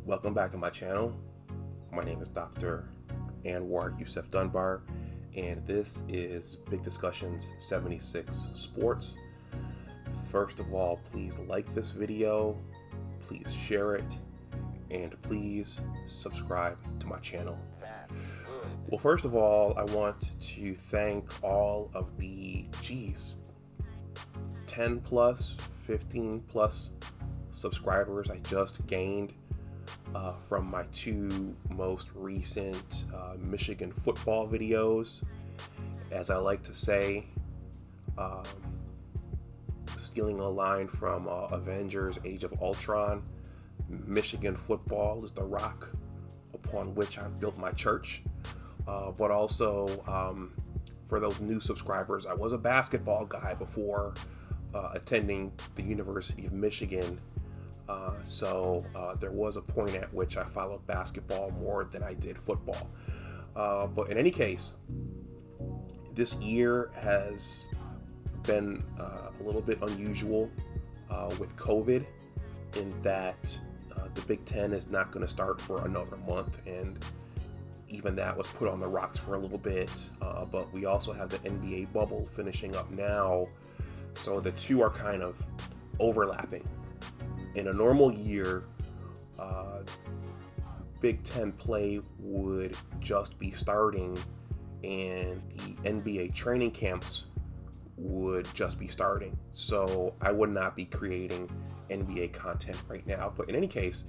Welcome back to my channel. My name is Dr. Anwar Youssef Dunbar, and this is Big Discussions 76 Sports. First of all, please like this video, please share it, and please subscribe to my channel. Well, first of all, I want to thank all of the 10 plus, 15 plus subscribers I just gained from my two most recent Michigan football videos. As I like to say, stealing a line from Avengers Age of Ultron, Michigan football is the rock upon which I've built my church. But also, for those new subscribers, I was a basketball guy before attending the University of Michigan. So there was a point at which I followed basketball more than I did football. But in any case, this year has been a little bit unusual with COVID, in that the Big Ten is not going to start for another month, and even that was put on the rocks for a little bit. But we also have the NBA bubble finishing up now, so the two are kind of overlapping. In a normal year, Big Ten play would just be starting, and the NBA training camps would just be starting. So I would not be creating NBA content right now. But in any case,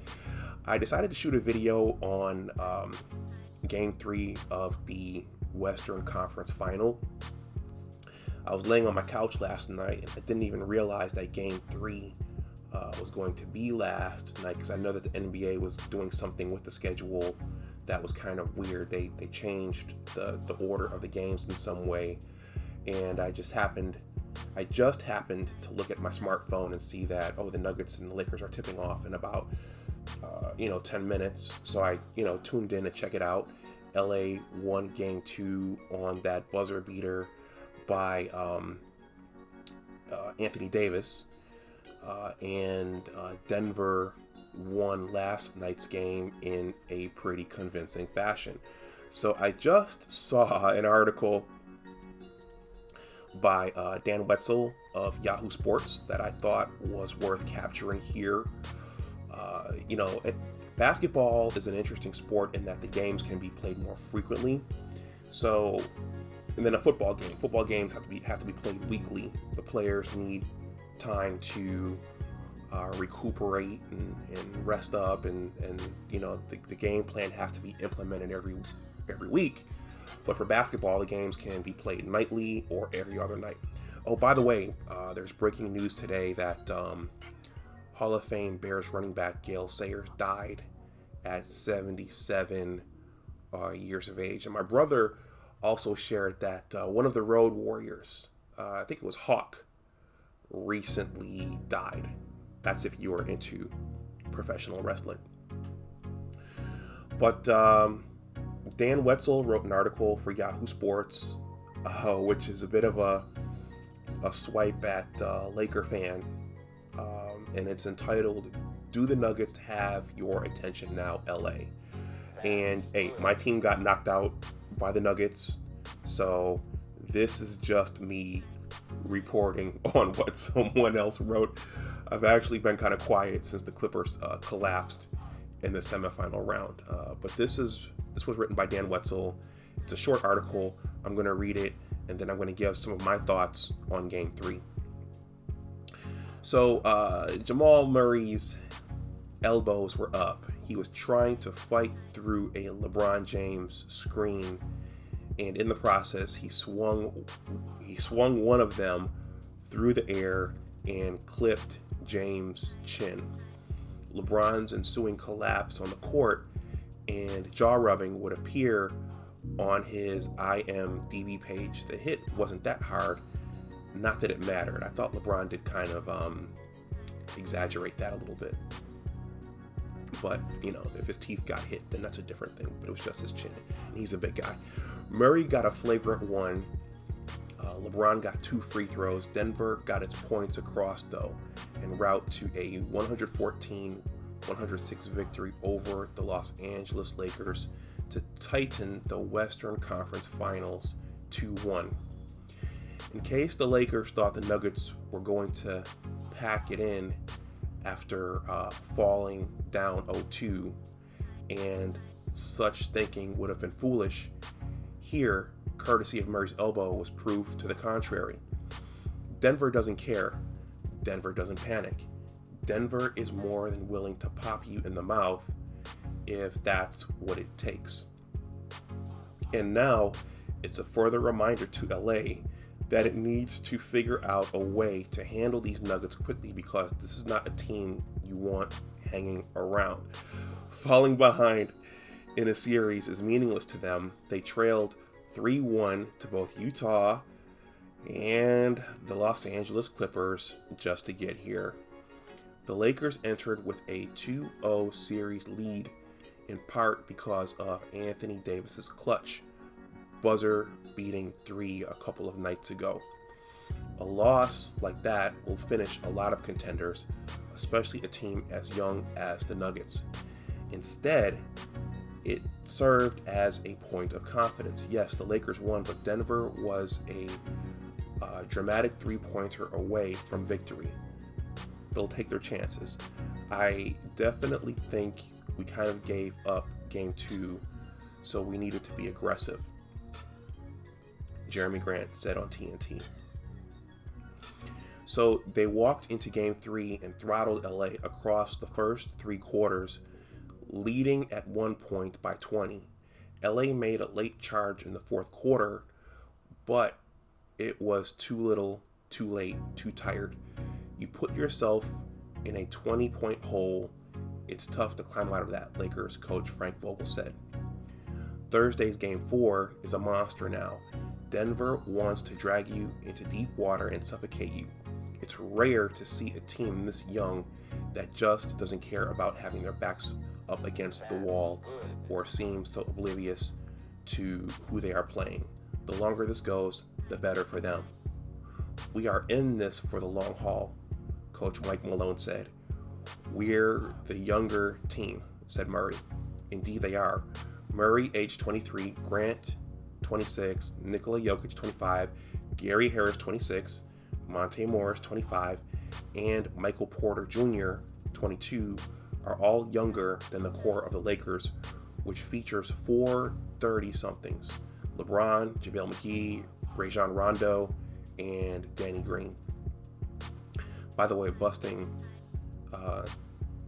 I decided to shoot a video on Game 3 of the Western Conference Final. I was laying on my couch last night, and I didn't even realize that Game 3 was going to be last night, because I know that the NBA was doing something with the schedule that was kind of weird. They changed the order of the games in some way, and I just happened to look at my smartphone and see that, the Nuggets and the Lakers are tipping off in about 10 minutes. So I tuned in to check it out. LA won Game 2 on that buzzer beater by Anthony Davis. And Denver won last night's game in a pretty convincing fashion. So I just saw an article by Dan Wetzel of Yahoo Sports that I thought was worth capturing here. Basketball is an interesting sport in that the games can be played more frequently. So, and then a football games have to be played weekly. The players need time to recuperate and rest up, and the game plan has to be implemented every week. But for basketball, the games can be played nightly or every other night. Oh, by the way, there's breaking news today that Hall of Fame Bears running back Gale Sayers died at 77 years of age. And my brother also shared that one of the Road Warriors, I think it was Hawk, recently died. That's if you are into professional wrestling. But Dan Wetzel wrote an article for Yahoo Sports, which is a bit of a swipe at Laker fan, and it's entitled, "Do the Nuggets Have Your Attention Now, LA?" And hey, my team got knocked out by the Nuggets, so this is just me reporting on what someone else wrote. I've actually been kind of quiet since the Clippers collapsed in the semifinal round, but this was written by Dan Wetzel. It's a short article. I'm going to read it, and then I'm going to give some of my thoughts on Game 3. So Jamal Murray's elbows were up. He was trying to fight through a LeBron James screen, and in the process, he swung one of them through the air and clipped James' chin. LeBron's ensuing collapse on the court and jaw rubbing would appear on his IMDb page. The hit wasn't that hard, not that it mattered. I thought LeBron did kind of exaggerate that a little bit. But, if his teeth got hit, then that's a different thing. But it was just his chin, and he's a big guy. Murray got a flagrant one. LeBron got 2 free throws. Denver got its points across, though, en route to a 106 victory over the Los Angeles Lakers to tighten the Western Conference Finals 2-1. In case the Lakers thought the Nuggets were going to pack it in after falling down 0-2, and such thinking would have been foolish, here, courtesy of Murray's elbow, was proof to the contrary. Denver doesn't care. Denver doesn't panic. Denver is more than willing to pop you in the mouth if that's what it takes. And now, it's a further reminder to LA that it needs to figure out a way to handle these Nuggets quickly, because this is not a team you want hanging around. Falling behind in a series is meaningless to them. They trailed 3-1 to both Utah and the Los Angeles Clippers just to get here. The Lakers entered with a 2-0 series lead, in part because of Anthony Davis's clutch buzzer-beating three a couple of nights ago. A loss like that will finish a lot of contenders, especially a team as young as the Nuggets. Instead, it served as a point of confidence. Yes, the Lakers won, but Denver was a dramatic three-pointer away from victory. They'll take their chances. I definitely think we kind of gave up game 2, so we needed to be aggressive, Jeremy Grant said on TNT. So they walked into game 3 and throttled LA across the first 3 quarters, leading at one point by 20. LA made a late charge in the 4th quarter, but it was too little, too late, too tired. You put yourself in a 20-point hole, it's tough to climb out of that, Lakers coach Frank Vogel said. Thursday's game 4 is a monster now. Denver wants to drag you into deep water and suffocate you. It's rare to see a team this young that just doesn't care about having their backs up against the wall or seem so oblivious to who they are playing. The longer this goes, the better for them. We are in this for the long haul, Coach Mike Malone said. We're the younger team, said Murray. Indeed they are. Murray, age 23, Grant, 26, Nikola Jokic, 25, Gary Harris, 26, Monte Morris, 25, and Michael Porter Jr., 22, are all younger than the core of the Lakers, which features 4 30-somethings: LeBron, JaVale McGee, Rajon Rondo, and Danny Green. By the way, busting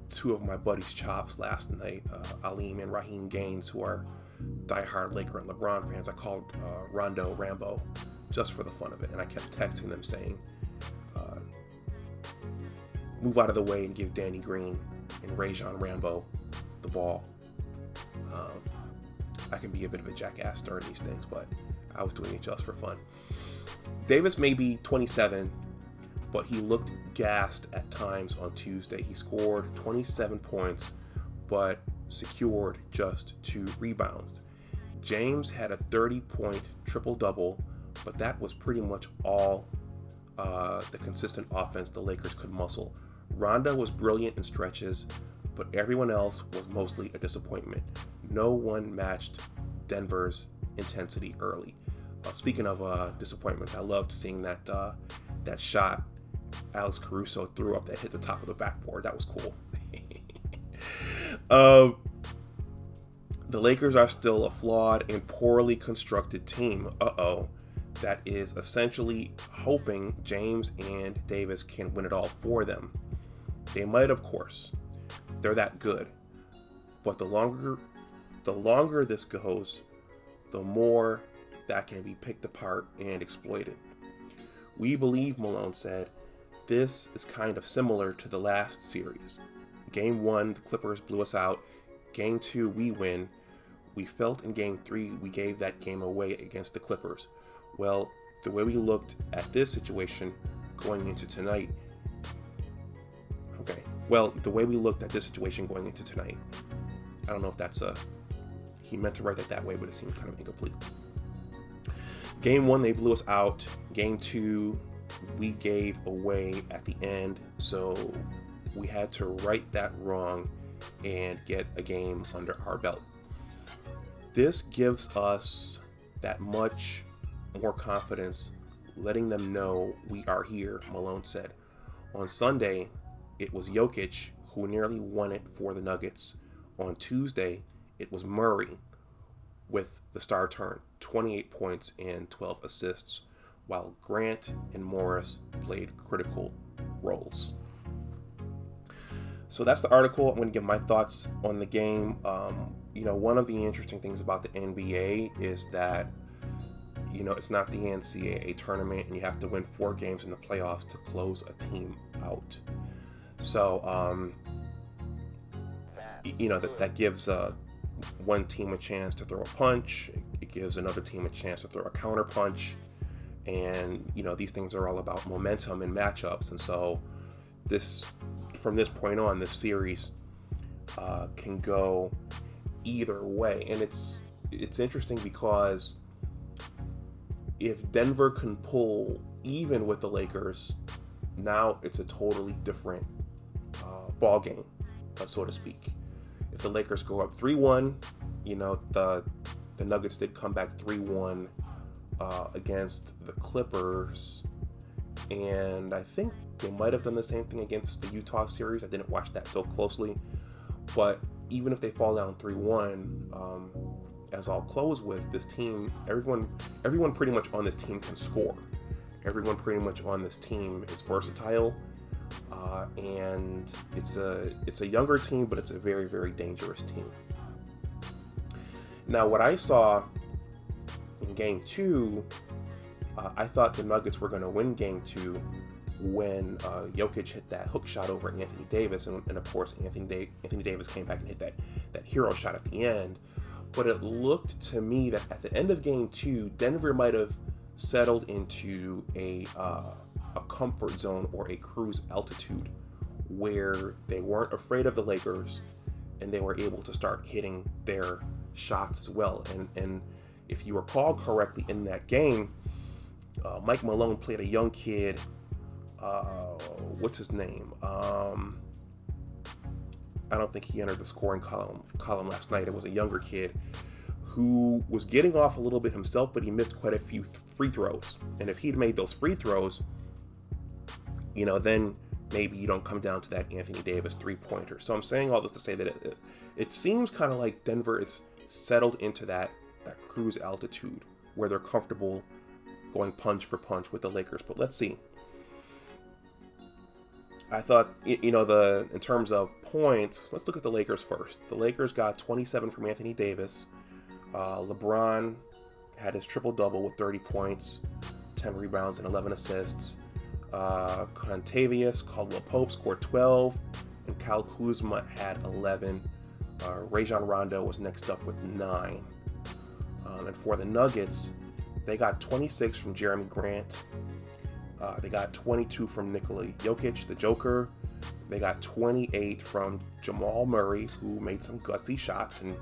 2 of my buddies' chops last night, Aleem and Raheem Gaines, who are diehard Laker and LeBron fans. I called Rondo Rambo just for the fun of it, and I kept texting them saying, move out of the way and give Danny Green and Rajon Rambo the ball. I can be a bit of a jackass during these things, but I was doing it just for fun. Davis may be 27, but he looked gassed at times on Tuesday. He scored 27 points, but secured just 2 rebounds. James had a 30-point triple-double, but that was pretty much all the consistent offense the Lakers could muscle. Rondo was brilliant in stretches, but everyone else was mostly a disappointment. No one matched Denver's intensity early. Speaking of disappointments, I loved seeing that shot Alex Caruso threw up that hit the top of the backboard. That was cool. The Lakers are still a flawed and poorly constructed team. That is essentially hoping James and Davis can win it all for them. They might, of course. They're that good. But the longer this goes, the more that can be picked apart and exploited. We believe, Malone said, this is kind of similar to the last series. Game 1, the Clippers blew us out. Game 2, we win. We felt in Game 3 we gave that game away against the Clippers. Well, the way we looked at this situation going into tonight, I don't know if that's he meant to write it that way, but it seems kind of incomplete. Game 1, they blew us out. Game 2, we gave away at the end, so we had to right that wrong and get a game under our belt. This gives us that much more confidence, letting them know we are here, Malone said. On Sunday, it was Jokic who nearly won it for the Nuggets. On Tuesday, it was Murray with the star turn, 28 points and 12 assists, while Grant and Morris played critical roles. So that's the article. I'm going to give my thoughts on the game. One of the interesting things about the NBA is that, it's not the NCAA tournament and you have to win 4 games in the playoffs to close a team out. So, that gives one team a chance to throw a punch. It gives another team a chance to throw a counter punch. And, these things are all about momentum and matchups. And so from this point on, this series can go either way. And it's interesting because if Denver can pull even with the Lakers, now it's a totally different ball game, so to speak. If the Lakers go up 3-1, the Nuggets did come back 3-1 against the Clippers, and I think they might have done the same thing against the Utah series. I didn't watch that so closely, but even if they fall down 3-1, as I'll close with, this team, everyone pretty much on this team can score. Everyone pretty much on this team is versatile, and it's a younger team, but it's a very, very dangerous team. Now, what I saw in Game 2, I thought the Nuggets were going to win Game 2 when Jokic hit that hook shot over Anthony Davis, and of course Anthony Davis came back and hit that hero shot at the end. But it looked to me that at the end of Game 2, Denver might have settled into a comfort zone or a cruise altitude where they weren't afraid of the Lakers and they were able to start hitting their shots as well. And if you recall correctly, in that game, Mike Malone played a young kid. What's his name? I don't think he entered the scoring column last night. It was a younger kid who was getting off a little bit himself, but he missed quite a few free throws. And if he'd made those free throws, then maybe you don't come down to that Anthony Davis three-pointer. So I'm saying all this to say that it seems kind of like Denver is settled into that cruise altitude where they're comfortable going punch for punch with the Lakers. But let's see. I thought, in terms of points, let's look at the Lakers first. The Lakers got 27 from Anthony Davis. LeBron had his triple-double with 30 points, 10 rebounds, and 11 assists. Contavious Caldwell Pope scored 12, and Kyle Kuzma had 11. Rajon Rondo was next up with 9. And for the Nuggets, they got 26 from Jeremy Grant. They got 22 from Nikola Jokic, the Joker. They got 28 from Jamal Murray, who made some gutsy shots and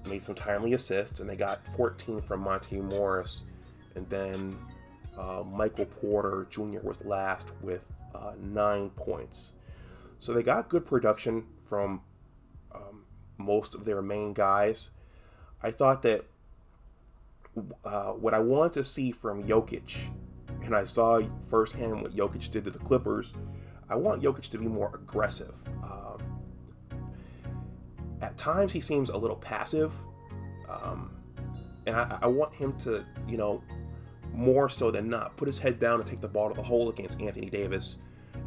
made some timely assists. And they got 14 from Monte Morris. And then Michael Porter Jr. was last with 9 points. So they got good production from most of their main guys. I thought that what I wanted to see from Jokic, and I saw firsthand what Jokic did to the Clippers, I want Jokic to be more aggressive. At times he seems a little passive, and I want him to, more so than not, put his head down and take the ball to the hole against Anthony Davis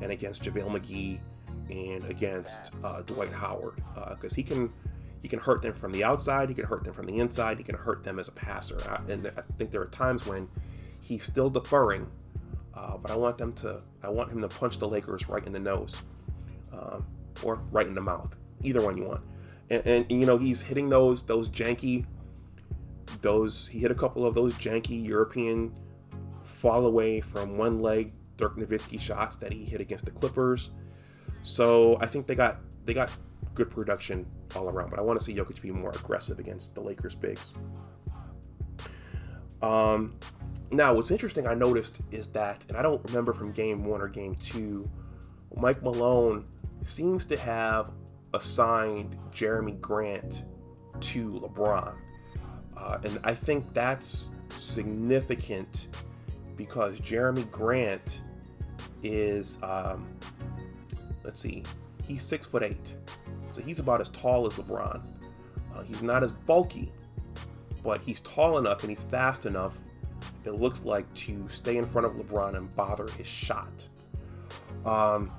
and against JaVale McGee and against Dwight Howard, because he can hurt them from the outside, he can hurt them from the inside, he can hurt them as a passer. And I think there are times when he's still deferring, but I want him to punch the Lakers right in the nose, or right in the mouth, either one you want. And he's hitting those janky, he hit a couple of those janky European fall away from one leg Dirk Nowitzki shots that he hit against the Clippers. So I think they got good production all around, but I want to see Jokic be more aggressive against the Lakers bigs. Now, what's interesting I noticed is that, and I don't remember from Game 1 or Game 2, Mike Malone seems to have assigned Jeremy Grant to LeBron. And I think that's significant because Jeremy Grant is, he's 6'8", so he's about as tall as LeBron. He's not as bulky, but he's tall enough and he's fast enough, it looks like, to stay in front of LeBron and bother his shot. And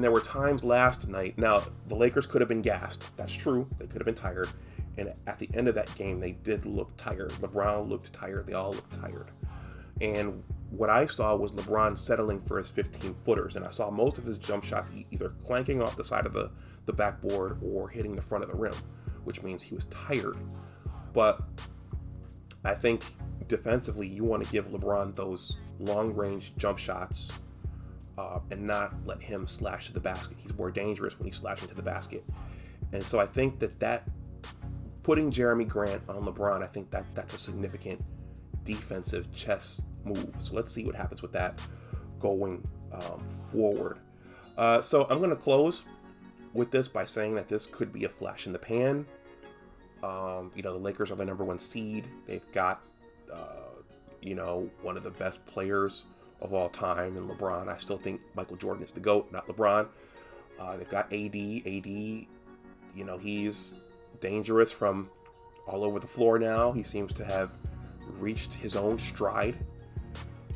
there were times last night, now the Lakers could have been gassed, that's true, they could have been tired, and at the end of that game they did look tired. LeBron looked tired, they all looked tired. And what I saw was LeBron settling for his 15-footers, and I saw most of his jump shots either clanking off the side of the backboard or hitting the front of the rim, which means he was tired. But I think defensively you want to give LeBron those long-range jump shots and not let him slash to the basket. He's more dangerous when he's slashing to the basket. And so I think that putting Jeremy Grant on LeBron, I think that's a significant defensive chess move. So let's see what happens with that going forward. So I'm going to close with this by saying that this could be a flash in the pan. The Lakers are the number 1 seed. They've got, one of the best players of all time in LeBron. I still think Michael Jordan is the GOAT, not LeBron. They've got AD. He's dangerous from all over the floor now. He seems to have reached his own stride.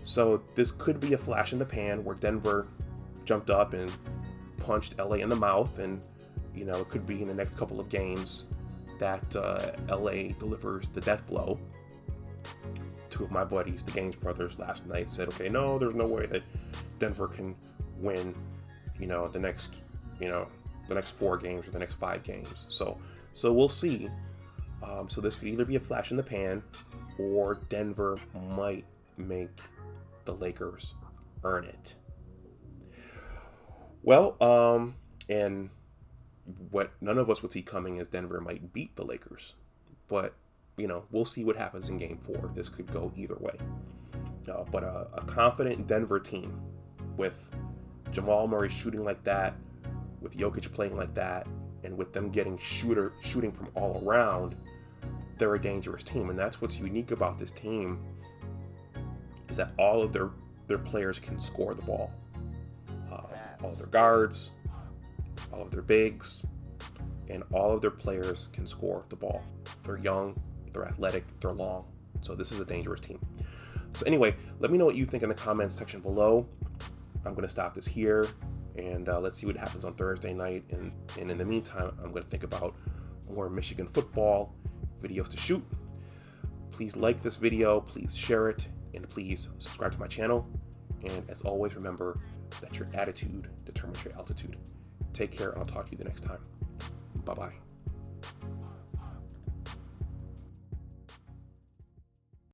So this could be a flash in the pan where Denver jumped up and punched LA in the mouth, and it could be in the next couple of games that LA delivers the death blow. Two of my buddies, the Gaines brothers, last night said, okay, no, there's no way that Denver can win, the next 4 games or the next 5 games. So we'll see. So this could either be a flash in the pan, or Denver might make the Lakers earn it. Well, and what none of us would see coming is Denver might beat the Lakers. But, we'll see what happens in Game 4. This could go either way. But a confident Denver team with Jamal Murray shooting like that, with Jokic playing like that, and with them getting shooting from all around, they're a dangerous team. And that's what's unique about this team, is that all of their players can score the ball. All of their guards, all of their bigs, and all of their players can score the ball. They're young, they're athletic, they're long. So this is a dangerous team. So anyway, let me know what you think in the comments section below. I'm going to stop this here, and let's see what happens on Thursday night. And in the meantime, I'm going to think about more Michigan football videos to shoot. Please like this video, please share it, and please subscribe to my channel. And as always, remember that your attitude determines your altitude. Take care, and I'll talk to you the next time. Bye-bye.